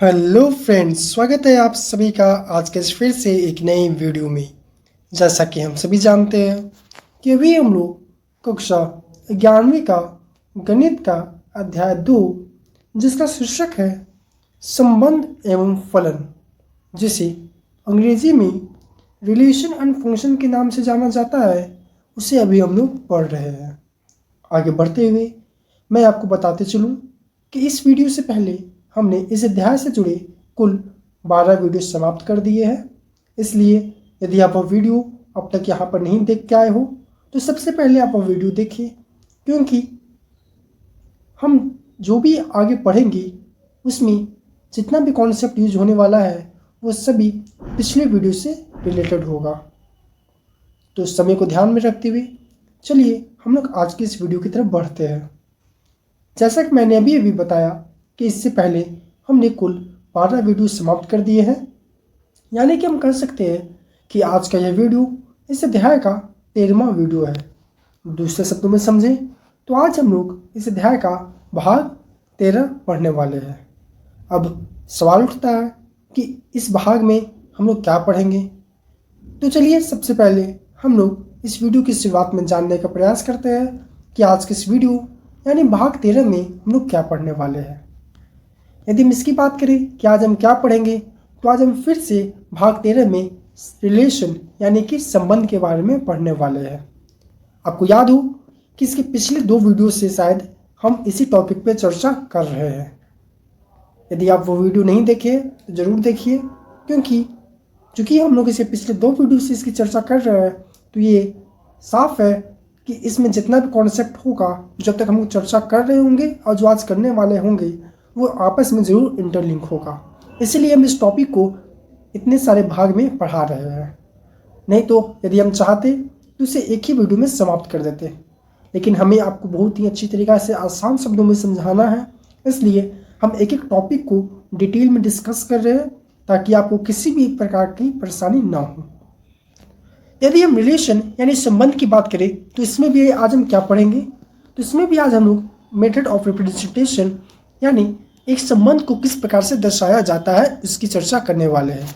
Hello friends, स्वागत है आप सभी का आज के फिर से एक नई वीडियो में। जैसा कि हम सभी जानते हैं कि अभी हम लोग कक्षा 11वीं का गणित का अध्याय 2 जिसका शीर्षक है संबंध एवं फलन, जिसे अंग्रेजी में रिलेशन एंड फंक्शन के नाम से जाना जाता है, उसे अभी हम लोग पढ़ रहे हैं। आगे बढ़ते हुए मैं आपको बताते चलूँ कि इस वीडियो से पहले हमने इस अध्याय से जुड़े कुल 12 वीडियो समाप्त कर दिए हैं। इसलिए यदि आप वो वीडियो अब तक यहाँ पर नहीं देख के आए हो तो सबसे पहले आप वो वीडियो देखिए, क्योंकि हम जो भी आगे पढ़ेंगे उसमें जितना भी कॉन्सेप्ट यूज होने वाला है वो सभी पिछले वीडियो से रिलेटेड होगा। तो इस समय को ध्यान में रखते हुए चलिए हम लोग आज की इस वीडियो की तरफ बढ़ते हैं। जैसा कि मैंने अभी बताया कि इससे पहले हमने कुल 12 वीडियो समाप्त कर दिए हैं, यानी कि हम कह सकते हैं कि आज का यह वीडियो इस अध्याय का 13वां वीडियो है। दूसरे शब्दों में समझें तो आज हम लोग इस अध्याय का भाग 13 पढ़ने वाले हैं। अब सवाल उठता है कि इस भाग में हम लोग क्या पढ़ेंगे। तो चलिए सबसे पहले हम लोग इस वीडियो की शुरुआत में जानने का प्रयास करते हैं कि आज के इस वीडियो यानी भाग 13 में हम लोग क्या पढ़ने वाले हैं। यदि हम इसकी बात करें कि आज हम क्या पढ़ेंगे, तो आज हम फिर से भाग 13 में रिलेशन यानी कि संबंध के बारे में पढ़ने वाले हैं। आपको याद हो कि इसके पिछले 2 वीडियो से शायद हम इसी टॉपिक पे चर्चा कर रहे हैं। यदि आप वो वीडियो नहीं देखे तो ज़रूर देखिए, क्योंकि चूँकि हम लोग इसे पिछले 2 वीडियो से इसकी चर्चा कर रहे हैं तो ये साफ है कि इसमें जितना भी कॉन्सेप्ट होगा जब तक हम लोग चर्चा कर रहे होंगे और जो आज करने वाले होंगे वो आपस में ज़रूर इंटरलिंक होगा। इसलिए हम इस टॉपिक को इतने सारे भाग में पढ़ा रहे हैं। नहीं तो यदि हम चाहते तो इसे एक ही वीडियो में समाप्त कर देते, लेकिन हमें आपको बहुत ही अच्छी तरीक़ा से आसान शब्दों में समझाना है, इसलिए हम एक एक टॉपिक को डिटेल में डिस्कस कर रहे हैं ताकि आपको किसी भी प्रकार की परेशानी ना हो। यदि हम रिलेशन यानी संबंध की बात करें तो इसमें भी आज हम क्या पढ़ेंगे, तो इसमें भी आज हम लोग मेथड ऑफ रिप्रेजेंटेशन यानी एक संबंध को किस प्रकार से दर्शाया जाता है इसकी चर्चा करने वाले हैं।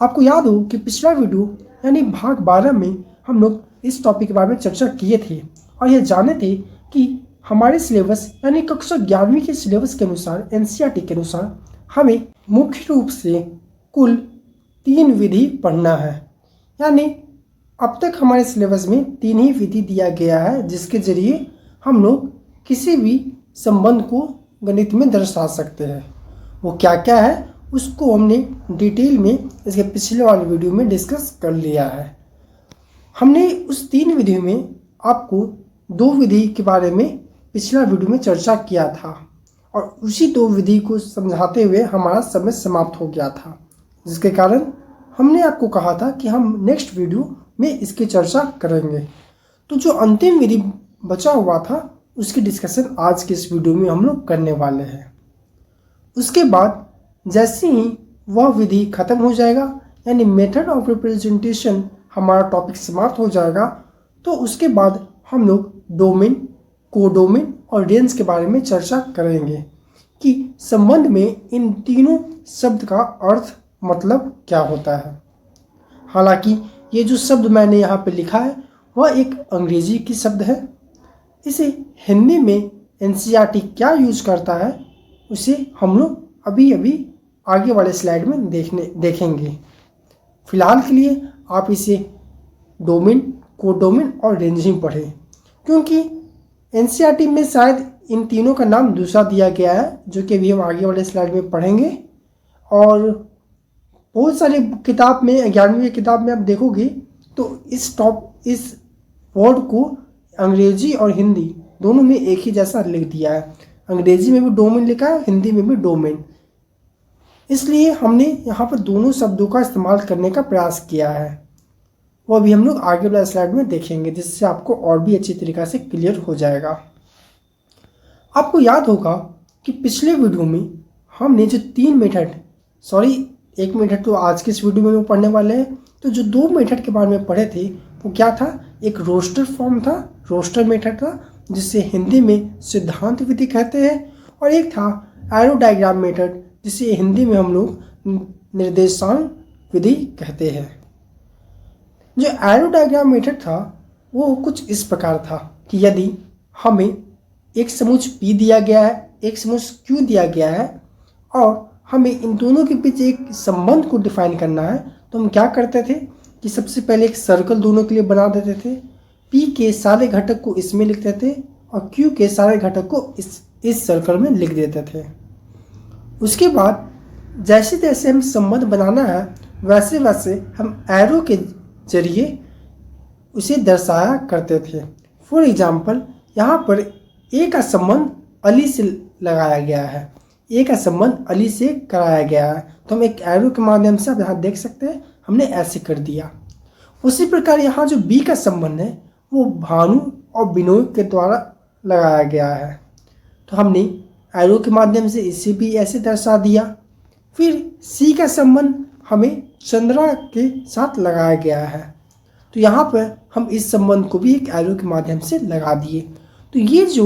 आपको याद हो कि पिछला वीडियो यानी भाग 12 में हम लोग इस टॉपिक के बारे में चर्चा किए थे और यह जाने थे कि हमारे सिलेबस यानी कक्षा 11वीं के सिलेबस के अनुसार एनसीईआरटी के अनुसार हमें मुख्य रूप से कुल 3 विधि पढ़ना है। यानी अब तक हमारे सिलेबस में 3 ही विधि दिया गया है जिसके जरिए हम लोग किसी भी संबंध को गणित में दर्शा सकते हैं। वो क्या क्या है उसको हमने डिटेल में इसके पिछले वाले वीडियो में डिस्कस कर लिया है। हमने उस 3 विधि में आपको 2 विधि के बारे में पिछला वीडियो में चर्चा किया था और उसी 2 विधि को समझाते हुए हमारा समय समाप्त हो गया था, जिसके कारण हमने आपको कहा था कि हम नेक्स्ट वीडियो में इसकी चर्चा करेंगे। तो जो अंतिम विधि बचा हुआ था उसकी डिस्कशन आज के इस वीडियो में हम लोग करने वाले हैं। उसके बाद जैसे ही वह विधि खत्म हो जाएगा यानी मेथड ऑफ रिप्रेजेंटेशन हमारा टॉपिक समाप्त हो जाएगा, तो उसके बाद हम लोग डोमेन, कोडोमेन और रेंज के बारे में चर्चा करेंगे कि संबंध में इन तीनों शब्द का अर्थ मतलब क्या होता है। हालांकि ये जो शब्द मैंने यहाँ पे लिखा है वह एक अंग्रेजी की शब्द है। इसे हिंदी में एनसीईआरटी क्या यूज करता है उसे हम लोग अभी आगे वाले स्लाइड में देखेंगे। फिलहाल के लिए आप इसे डोमेन, कोडोमेन और रेंज ही पढ़ें, क्योंकि एनसीईआरटी में शायद इन तीनों का नाम दूसरा दिया गया है जो कि अभी हम आगे वाले स्लाइड में पढ़ेंगे। और बहुत सारे किताब में 11वीं किताब में आप देखोगे तो इस वर्ड को अंग्रेजी और हिंदी दोनों में एक ही जैसा लिख दिया है। अंग्रेजी में भी डोमेन लिखा है, हिंदी में भी डोमेन। इसलिए हमने यहाँ पर दोनों शब्दों का इस्तेमाल करने का प्रयास किया है। वो भी हम लोग आगे वाले स्लाइड में देखेंगे, जिससे आपको और भी अच्छी तरीक़ा से क्लियर हो जाएगा। आपको याद होगा कि पिछले वीडियो में हमने जो 3 मेथड, एक मेथड तो आज के इस वीडियो में पढ़ने वाले हैं, तो जो 2 मेथड के बारे में पढ़े थे वो क्या था, एक रोस्टर फॉर्म था, रोस्टर मेथड था जिसे हिंदी में सिद्धांत विधि कहते हैं, और एक था एरो डायग्राम मेथड, जिसे हिंदी में हम लोग निर्देशांक विधि कहते हैं। जो एरो डायग्राम मेथड था वो कुछ इस प्रकार था कि यदि हमें एक समुच P दिया गया है, एक समुच Q दिया गया है और हमें इन दोनों के बीच एक संबंध को डिफाइन करना है, तो हम क्या करते थे कि सबसे पहले एक सर्कल दोनों के लिए बना देते थे। P के सारे घटक को इसमें लिखते थे और Q के सारे घटक को इस सर्कल में लिख देते थे। उसके बाद जैसे जैसे हम संबंध बनाना है वैसे वैसे हम एरो के जरिए उसे दर्शाया करते थे। फॉर एग्जाम्पल, यहाँ पर ए का संबंध अली से लगाया गया है, ए का संबंध अली से कराया गया है, तो हम एक एरो के माध्यम से आप यहाँ देख सकते हैं हमने ऐसे कर दिया। उसी प्रकार यहाँ जो बी का संबंध है वो भानु और बिनोय के द्वारा लगाया गया है, तो हमने एरो के माध्यम से इसे भी ऐसे दर्शा दिया। फिर सी का संबंध हमें चंद्रा के साथ लगाया गया है, तो यहाँ पर हम इस संबंध को भी एक एरो के माध्यम से लगा दिए। तो ये जो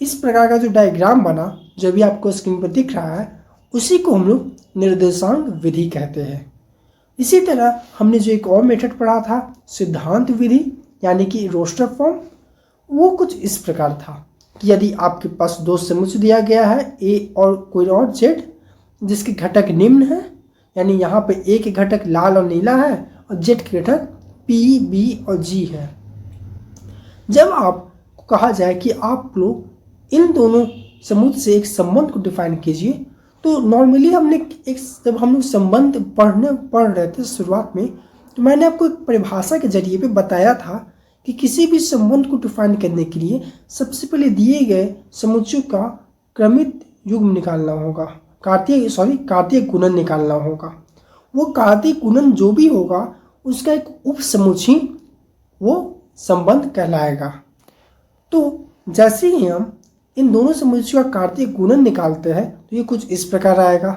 इस प्रकार का जो डायग्राम बना, जो भी आपको स्क्रीन पर दिख रहा है, उसी को हम लोग निर्देशांक विधि कहते हैं। इसी तरह हमने जो एक और मेथड पढ़ा था सिद्धांत विधि यानी कि रोस्टर फॉर्म, वो कुछ इस प्रकार था कि यदि आपके पास दो समुच्चय दिया गया है ए और कोई और जेड, जिसके घटक निम्न है, यानी यहाँ पे ए के घटक लाल और नीला है और जेड के घटक पी, बी और जी है। जब आपको कहा जाए कि आप लोग इन दोनों समुच्चय से एक संबंध को डिफाइन कीजिए, तो नॉर्मली हमने जब हम लोग संबंध पढ़ रहे थे शुरुआत में, तो मैंने आपको एक परिभाषा के जरिए पे बताया था कि किसी भी संबंध को डिफाइन करने के लिए सबसे पहले दिए गए समुच्चयों का क्रमित युग्म निकालना होगा, कार्तीय गुणन निकालना होगा। वो कार्तीय गुणन जो भी होगा उसका एक उप समुच्चय वो संबंध कहलाएगा। तो जैसे ही हम इन दोनों समुच्चयों का कार्तीय गुणन निकालते हैं तो ये कुछ इस प्रकार आएगा।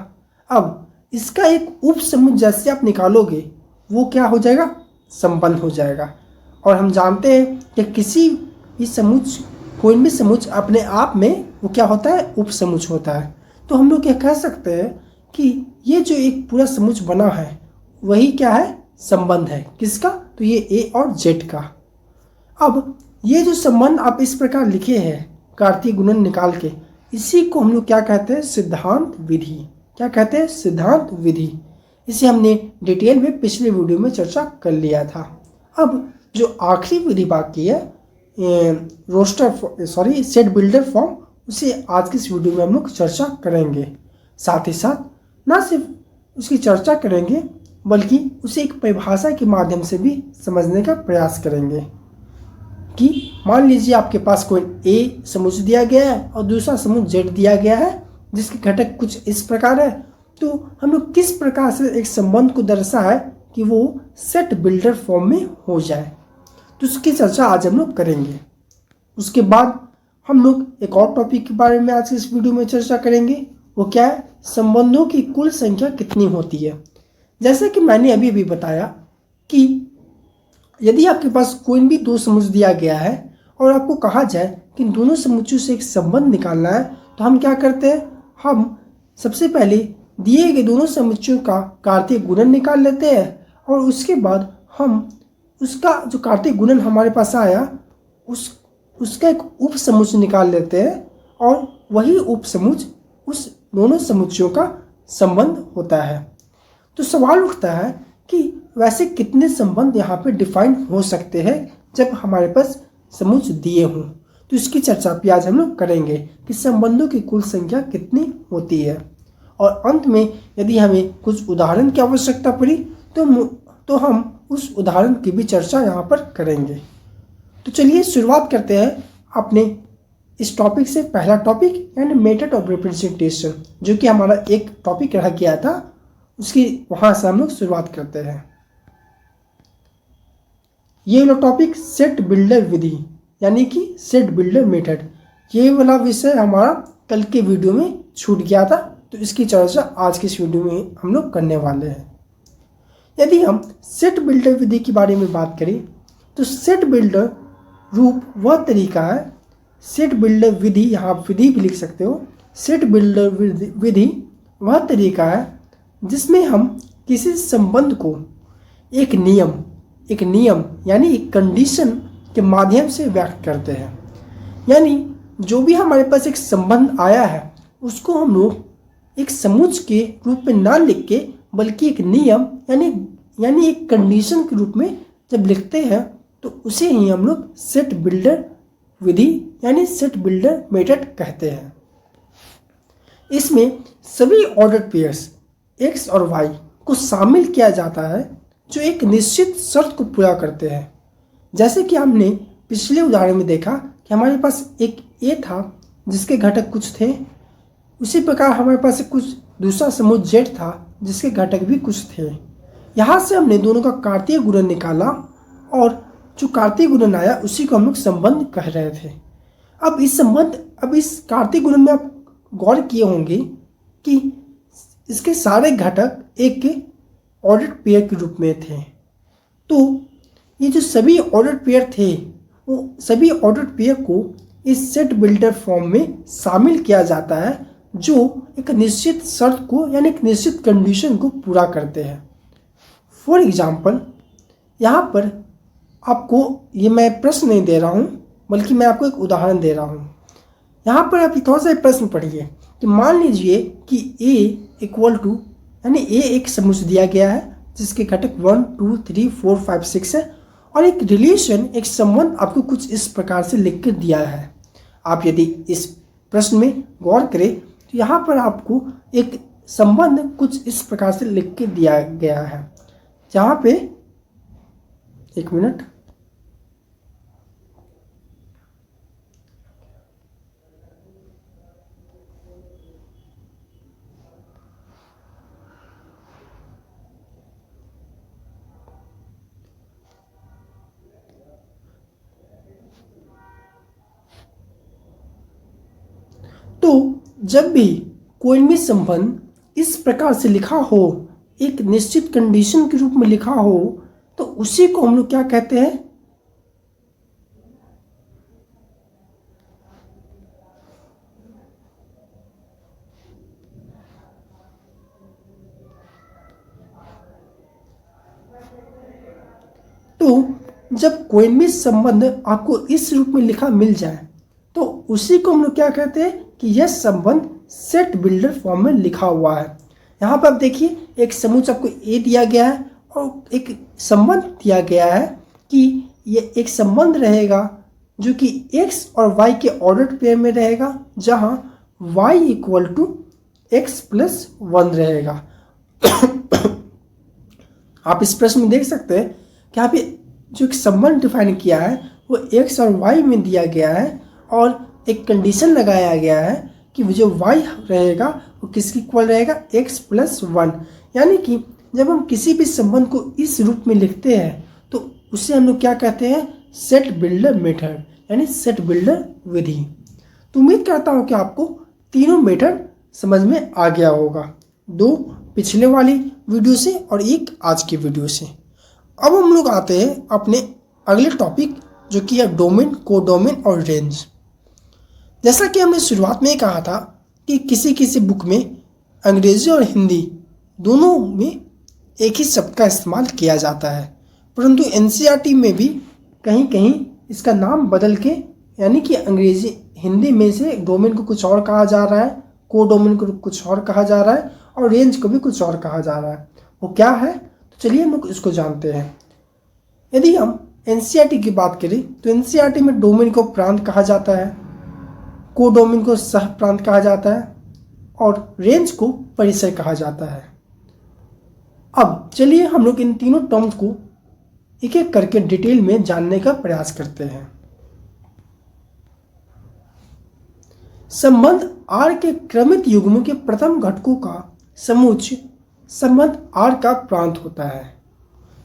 अब इसका एक उप समुच्चय जैसे आप निकालोगे वो क्या हो जाएगा, संबंध हो जाएगा। और हम जानते हैं कि किसी भी समुच्चय, कोई भी समुच्चय अपने आप में वो क्या होता है, उप समुच्चय होता है। तो हम लोग क्या कह सकते हैं कि ये जो एक पूरा समुच्चय बना है वही क्या है, संबंध है। किसका, तो ये ए और जेड का। अब ये जो संबंध आप इस प्रकार लिखे हैं कार्तीय गुणन निकाल के, इसी को हम लोग क्या कहते हैं, सिद्धांत विधि। क्या कहते हैं, सिद्धांत विधि। इसे हमने डिटेल में पिछले वीडियो में चर्चा कर लिया था। अब जो आखिरी विधि बाकी है सेट बिल्डर फॉर्म, उसे आज की इस वीडियो में हम लोग चर्चा करेंगे। साथ ही साथ ना सिर्फ उसकी चर्चा करेंगे बल्कि उसे एक परिभाषा के माध्यम से भी समझने का प्रयास करेंगे कि मान लीजिए आपके पास कोई ए समुच्चय दिया गया है और दूसरा समुच्चय जेड दिया गया है जिसके घटक कुछ इस प्रकार है, तो हम लोग किस प्रकार से एक संबंध को दर्शाए कि वो सेट बिल्डर फॉर्म में हो जाए, तो उसकी चर्चा आज हम लोग करेंगे। उसके बाद हम लोग एक और टॉपिक के बारे में आज इस वीडियो में चर्चा करेंगे। वो क्या है, संबंधों की कुल संख्या कितनी होती है। जैसे कि मैंने अभी बताया कि यदि आपके पास कोई भी दो समुच्चय दिया गया है और आपको कहा जाए कि दोनों समुच्चयों से एक संबंध निकालना है, तो हम क्या करते हैं, हम सबसे पहले दिए गए दोनों समुच्चयों का कार्तीय गुणन निकाल लेते हैं और उसके बाद हम उसका जो कार्तीय गुणन हमारे पास आया उसका एक उप समुच्चय निकाल लेते हैं और वही उप समुच्चय उस दोनों समुच्चयों का संबंध होता है। तो सवाल उठता है कि वैसे कितने संबंध यहाँ पे डिफाइन हो सकते हैं जब हमारे पास समुच्चय दिए हों। तो इसकी चर्चा भी आज हम लोग करेंगे कि संबंधों की कुल संख्या कितनी होती है। और अंत में यदि हमें कुछ उदाहरण की आवश्यकता पड़ी तो हम उस उदाहरण की भी चर्चा यहाँ पर करेंगे। तो चलिए शुरुआत करते हैं अपने इस टॉपिक से। पहला टॉपिक यानी मेथड ऑफ रिप्रेजेंटेशन, जो कि हमारा एक टॉपिक रह गया था, उसकी वहाँ से हम लोग शुरुआत करते हैं। ये वाला टॉपिक सेट बिल्डर विधि यानी कि सेट बिल्डर मेथड, ये वाला विषय हमारा कल के वीडियो में छूट गया था, तो इसकी चर्चा आज की इस वीडियो में हम लोग करने वाले हैं। यदि हम सेट बिल्डर विधि के बारे में बात करें तो सेट बिल्डर रूप वह तरीका है, सेट बिल्डर विधि, यहाँ आप विधि भी लिख सकते हो। सेट बिल्डर विधि वह तरीका है जिसमें हम किसी संबंध को एक नियम यानी एक कंडीशन के माध्यम से व्यक्त करते हैं। यानी जो भी हमारे पास एक संबंध आया है उसको हम लोग एक समुच्चय के रूप में ना लिख के बल्कि एक नियम यानी एक कंडीशन के रूप में जब लिखते हैं तो उसे ही हम लोग सेट बिल्डर विधि यानी सेट बिल्डर मेथड कहते हैं। इसमें सभी ऑर्डर पेयर्स x और y को शामिल किया जाता है जो एक निश्चित शर्त को पूरा करते हैं। जैसे कि हमने पिछले उदाहरण में देखा कि हमारे पास एक a था जिसके घटक कुछ थे, उसी प्रकार हमारे पास कुछ दूसरा समूह z था जिसके घटक भी कुछ थे। यहाँ से हमने दोनों का कार्तीय गुणन निकाला और जो कार्तीय गुणन आया उसी को हम लोग संबंध कह रहे थे। अब इस कार्तीय गुणन में आप गौर किए होंगे कि इसके सारे घटक एक ऑर्डर पेयर के रूप में थे। तो ये जो सभी ऑर्डर पेयर थे वो सभी ऑर्डर पेयर को इस सेट बिल्डर फॉर्म में शामिल किया जाता है जो एक निश्चित शर्त को यानी एक निश्चित कंडीशन को पूरा करते हैं। फॉर एग्जाम्पल, यहाँ पर आपको ये मैं प्रश्न नहीं दे रहा हूँ बल्कि मैं आपको एक उदाहरण दे रहा हूँ। यहाँ पर आप थोड़ा सा प्रश्न पढ़िए कि मान लीजिए कि a इक्वल टू यानी a एक समुच्चय दिया गया है जिसके घटक 1 2 3 4 5 6 है और एक रिलेशन एक संबंध आपको कुछ इस प्रकार से लिख कर दिया है। आप यदि इस प्रश्न में गौर करें तो यहाँ पर आपको एक संबंध कुछ इस प्रकार से लिख के दिया गया है, जहाँ पे एक मिनट तो जब भी कोई भी संबंध इस प्रकार से लिखा हो, एक निश्चित कंडीशन के रूप में लिखा हो, तो उसी को हम लोग क्या कहते हैं, तो जब कोई भी संबंध आपको इस रूप में लिखा मिल जाए तो उसी को हम लोग क्या कहते हैं कि यह संबंध सेट बिल्डर फॉर्म में लिखा हुआ है। यहाँ पर आप देखिए एक समुच्चय आपको A दिया गया है और एक संबंध दिया गया है कि ये एक संबंध रहेगा जो कि x और y के ऑर्डर पेयर में रहेगा, जहाँ y equal to x plus 1 रहेगा। आप इस प्रश्न में देख सकते हैं कि यहाँ पे जो एक संबंध डिफाइन किया है वो x और y में दिया गया है और एक कंडीशन लगाया गया है कि जो y रहेगा वो किसकी इक्वल रहेगा, x प्लस 1। यानी कि जब हम किसी भी संबंध को इस रूप में लिखते हैं तो उसे हम लोग क्या कहते हैं, सेट बिल्डर मेथड यानी सेट बिल्डर विधि। तो उम्मीद करता हूँ कि आपको तीनों मेथड समझ में आ गया होगा, 2 पिछले वाली वीडियो से और 1 आज की वीडियो से। अब हम लोग आते हैं अपने अगले टॉपिक जो कि है डोमेन, कोडोमेन और रेंज। जैसा कि हमने शुरुआत में कहा था कि किसी किसी बुक में अंग्रेजी और हिंदी दोनों में एक ही शब्द का इस्तेमाल किया जाता है, परंतु एनसीईआरटी में भी कहीं कहीं इसका नाम बदल के यानी कि अंग्रेजी हिंदी में से डोमेन को कुछ और कहा जा रहा है, कोडोमेन को कुछ और कहा जा रहा है और रेंज को भी कुछ और कहा जा रहा है। वो क्या है, तो चलिए हम लोग इसको जानते हैं। यदि हम एनसीईआरटी की बात करें तो एनसीईआरटी में डोमेन को प्रांत कहा जाता है, कोडोमेन को सह प्रांत कहा जाता है और रेंज को परिसर कहा जाता है। अब चलिए हम लोग इन तीनों टर्म्स को एक एक करके डिटेल में जानने का प्रयास करते हैं। संबंध R के क्रमित युग्मों के प्रथम घटकों का समुच्चय संबंध R का प्रांत होता है।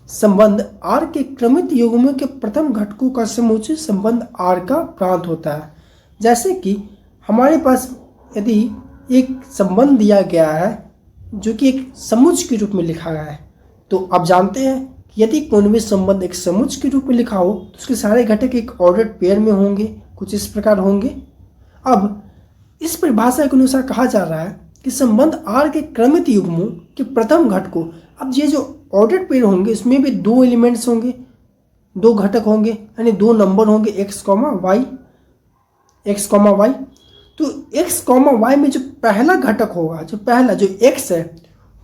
संबंध R के क्रमित युग्मों के प्रथम घटकों का समुच्चय संबंध R का प्रांत होता है। जैसे कि हमारे पास यदि एक संबंध दिया गया है जो कि एक समुच्चय के रूप में लिखा गया है, तो आप जानते हैं कि यदि कोई भी संबंध एक समुच्चय के रूप में लिखा हो तो उसके सारे घटक एक ऑर्डर्ड पेयर में होंगे, कुछ इस प्रकार होंगे। अब इस परिभाषा के अनुसार कहा जा रहा है कि संबंध आर के क्रमित युग्मों के प्रथम घटकों, अब ये जो ऑर्डर्ड पेयर होंगे इसमें भी दो एलिमेंट्स होंगे, दो घटक होंगे, यानी दो नंबर होंगे x, y। तो x, y में जो पहला घटक होगा, जो पहला जो x है,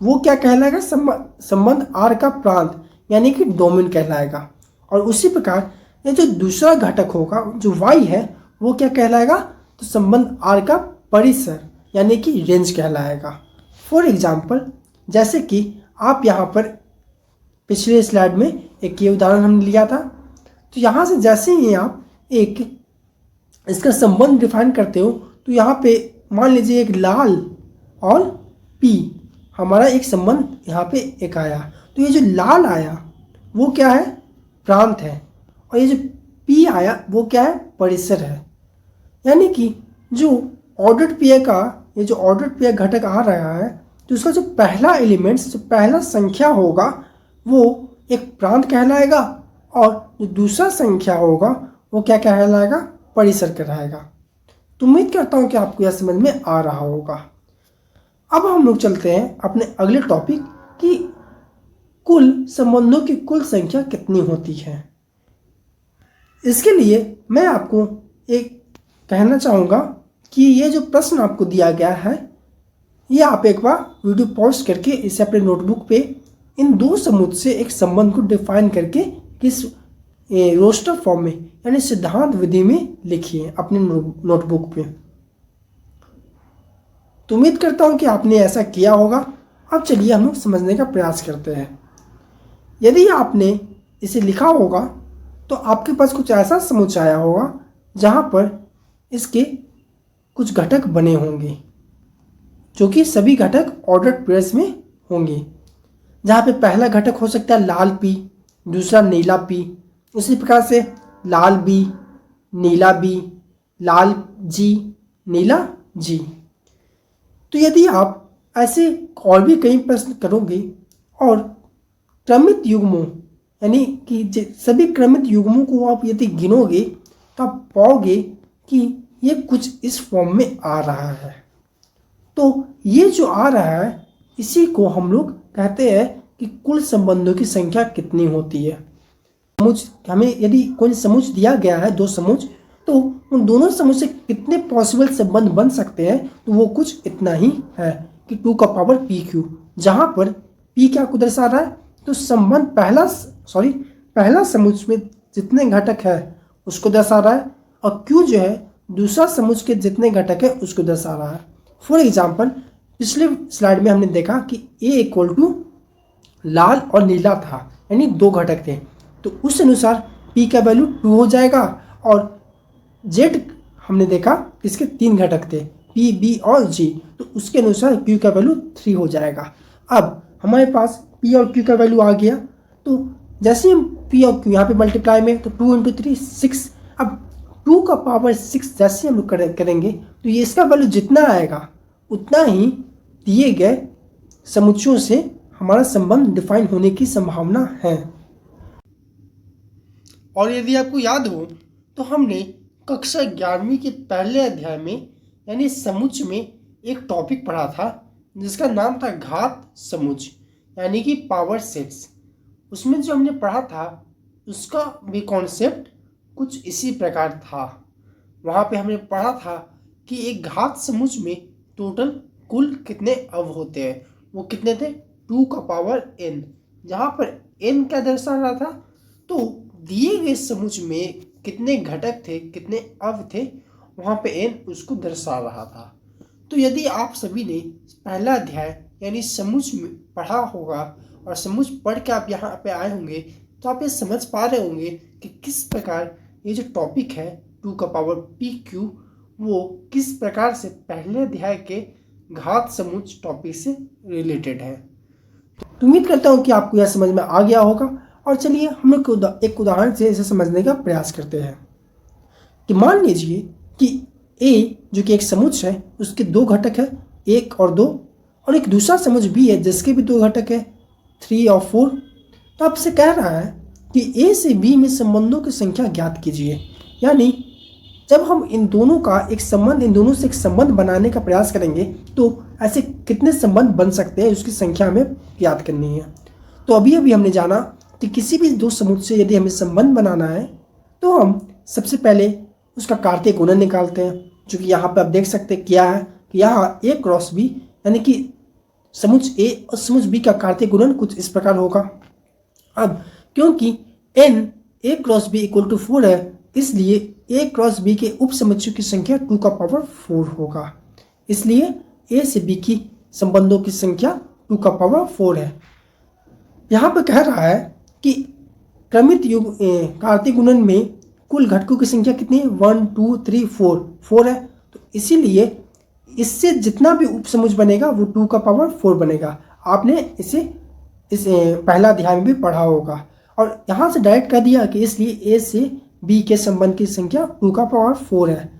वो क्या कहलाएगा? संबंध R का प्रांत यानी कि डोमेन कहलाएगा। और उसी प्रकार ये जो दूसरा घटक होगा जो y है, वो क्या कहलाएगा? तो संबंध R का परिसर यानी कि रेंज कहलाएगा। फॉर एग्जाम्पल, जैसे कि आप यहाँ पर पिछले स्लाइड में एक ये उदाहरण हमने लिया था, तो यहाँ से जैसे ही आप एक इसका संबंध डिफाइन करते हो, तो यहाँ पे मान लीजिए एक लाल और पी, हमारा एक संबंध यहाँ पे एक आया। तो ये जो लाल आया वो क्या है? प्रांत है, और ये जो पी आया वो क्या है? परिसर है। यानी कि जो ऑर्डर्ड पेयर का, ये जो ऑर्डर्ड पेयर घटक आ रहा है, तो उसका जो पहला एलिमेंट्स, जो पहला संख्या होगा वो एक प्रांत कहलाएगा, और जो दूसरा संख्या होगा वो क्या कहलाएगा? परिसर कहलाएगा। तो उम्मीद करता हूँ कि आपको यह समझ में आ रहा होगा। अब हम लोग चलते हैं अपने अगले टॉपिक कि कुल संबंधों की कुल संख्या कितनी होती है। इसके लिए मैं आपको एक कहना चाहूँगा कि ये जो प्रश्न आपको दिया गया है, ये आप एक बार वीडियो पॉज करके इसे अपने नोटबुक पे इन दो समुच्चय से एक संबंध को डिफाइन करके किस रोस्टर फॉर्म में यानी सिद्धांत विधि में लिखिए अपने नोटबुक पे। तो उम्मीद करता हूँ कि आपने ऐसा किया होगा। अब चलिए हम लोग समझने का प्रयास करते हैं। यदि आपने इसे लिखा होगा तो आपके पास कुछ ऐसा समुच्चय आया होगा जहाँ पर इसके कुछ घटक बने होंगे, जो कि सभी घटक ऑर्डर्ड पेयर्स में होंगे। जहाँ पे पहला घटक हो सकता है लाल पी, दूसरा नीला पी, उसी प्रकार से लाल बी, नीला बी, लाल जी, नीला जी। तो यदि आप ऐसे और भी कई प्रश्न करोगे और क्रमित युग्मों यानी कि सभी क्रमित युग्मों को आप यदि गिनोगे तो आप पाओगे कि ये कुछ इस फॉर्म में आ रहा है। तो ये जो आ रहा है इसी को हम लोग कहते हैं कि कुल संबंधों की संख्या कितनी होती है। हमें यदि कोई समुच्चय दिया गया है, दो समुच्चय, तो उन दोनों समुच्चय से कितने पॉसिबल संबंध बन सकते हैं, तो वो कुछ इतना ही है कि 2 का पावर PQ, जहाँ पर P क्या को दर्शा रहा है? तो संबंध पहला समुच्चय में जितने घटक है उसको दर्शा रहा है, और Q जो है दूसरा समुच्चय के जितने घटक है उसको दर्शा रहा है। फॉर एग्जाम्पल, पिछले स्लाइड में हमने देखा कि A इक्वल टू लाल और नीला था, यानी दो घटक थे, तो उस अनुसार P का वैल्यू 2 हो जाएगा, और Z हमने देखा इसके 3 घटक थे P, B और G, तो उसके अनुसार Q का वैल्यू 3 हो जाएगा। अब हमारे पास P और Q का वैल्यू आ गया, तो जैसे हम P और Q यहाँ पे मल्टीप्लाई में, तो 2 × 3 6। अब 2 का पावर 6 जैसे हम लोग करेंगे तो ये इसका वैल्यू जितना आएगा उतना ही दिए गए समुच्चयों से हमारा संबंध डिफाइन होने की संभावना है। और यदि आपको याद हो तो हमने कक्षा 11वीं के पहले अध्याय में यानी समुच्चय में एक टॉपिक पढ़ा था जिसका नाम था घात समुच्चय यानी कि पावर सेट्स। उसमें जो हमने पढ़ा था उसका भी कॉन्सेप्ट कुछ इसी प्रकार था। वहाँ पे हमने पढ़ा था कि एक घात समुच्चय में टोटल कुल कितने अव होते हैं, वो कितने थे? 2 का पावर n, जहाँ पर n क्या दर्शा रहा था? तो दिए गए समुच्चय में कितने घटक थे, कितने अव थे, वहाँ पे n उसको दर्शा रहा था। तो यदि आप सभी ने पहला अध्याय यानी समुच्चय में पढ़ा होगा और समुच्चय पढ़ के आप यहाँ पे आए होंगे, तो आप ये समझ पा रहे होंगे कि किस प्रकार ये जो टॉपिक है 2 का पावर PQ वो किस प्रकार से पहले अध्याय के घात समुच्चय टॉपिक से रिलेटेड है। तो उम्मीद करता हूँ कि आपको यह समझ में आ गया होगा। और चलिए हम लोग एक उदाहरण से इसे समझने का प्रयास करते हैं कि मान लीजिए कि A जो कि एक समुच्चय है उसके 2 घटक है 1 और 2, और एक दूसरा समुच्चय B है जिसके भी 2 घटक है 3 और 4। तो आपसे कह रहा है कि A से B में संबंधों की संख्या ज्ञात कीजिए, यानी जब हम इन दोनों का एक संबंध, इन दोनों से एक संबंध बनाने का प्रयास करेंगे तो ऐसे कितने संबंध बन सकते हैं उसकी संख्या हमें याद करनी है। तो अभी हमने जाना कि किसी भी दो समुच्चय से यदि हमें संबंध बनाना है तो हम सबसे पहले उसका कार्तीय गुणन निकालते हैं, जो कि यहाँ पे आप देख सकते हैं क्या है कि यहाँ A क्रॉस B यानी कि समुच्चय A और समुच्चय B का कार्तीय गुणन कुछ इस प्रकार होगा। अब क्योंकि n A cross B equal to 4 है, इसलिए A क्रॉस B के उप समुच्चयों की संख्या 2 का पावर 4 होगा। इसलिए A से B की संबंधों की संख्या 2 का पावर 4 है। यहाँ पर कह रहा है कि क्रमित युग कार्तीय गुणन में कुल घटकों की संख्या कितनी है? 1 2 3 4 है। तो इसीलिए इससे जितना भी उपसमुच्चय बनेगा वो 2 का पावर 4 बनेगा। आपने इसे इस पहला अध्याय में भी पढ़ा होगा और यहाँ से डायरेक्ट कह दिया कि इसलिए A से B के संबंध की संख्या 2 का पावर 4 है।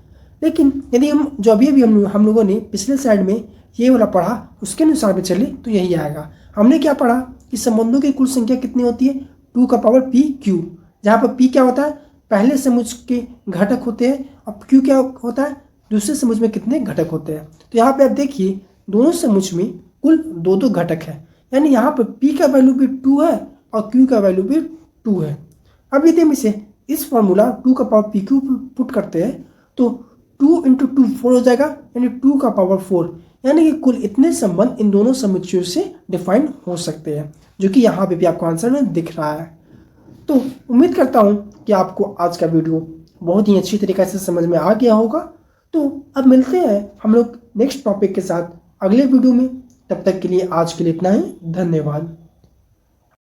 लेकिन यदि हम जो अभी हम लोगों ने पिछले साइड में ये वाला पढ़ा उसके अनुसार भी चले तो यही आएगा। हमने क्या पढ़ा कि संबंधों की कुल संख्या कितनी होती है? 2 का पावर PQ, जहाँ पर P क्या होता है? पहले समुच्चय के घटक होते हैं और Q क्या होता है? दूसरे समुच्चय में कितने घटक होते हैं। तो यहाँ पे आप देखिए दोनों समुच्चय में कुल दो घटक है, यानी यहाँ पर P का वैल्यू भी 2 है और Q का वैल्यू भी 2 है। अब यदि हम इसे इस फॉर्मूला 2 का पावर PQ पुट करते हैं तो 2 × 2 4 हो जाएगा, यानी 2 का पावर 4, यानी कि कुल इतने संबंध इन दोनों समुच्चयों से डिफाइन हो सकते हैं, जो कि यहाँ पे भी आपको आंसर में दिख रहा है। तो उम्मीद करता हूँ कि आपको आज का वीडियो बहुत ही अच्छी तरीके से समझ में आ गया होगा। तो अब मिलते हैं हम लोग नेक्स्ट टॉपिक के साथ अगले वीडियो में। तब तक के लिए आज के लिए इतना ही। धन्यवाद।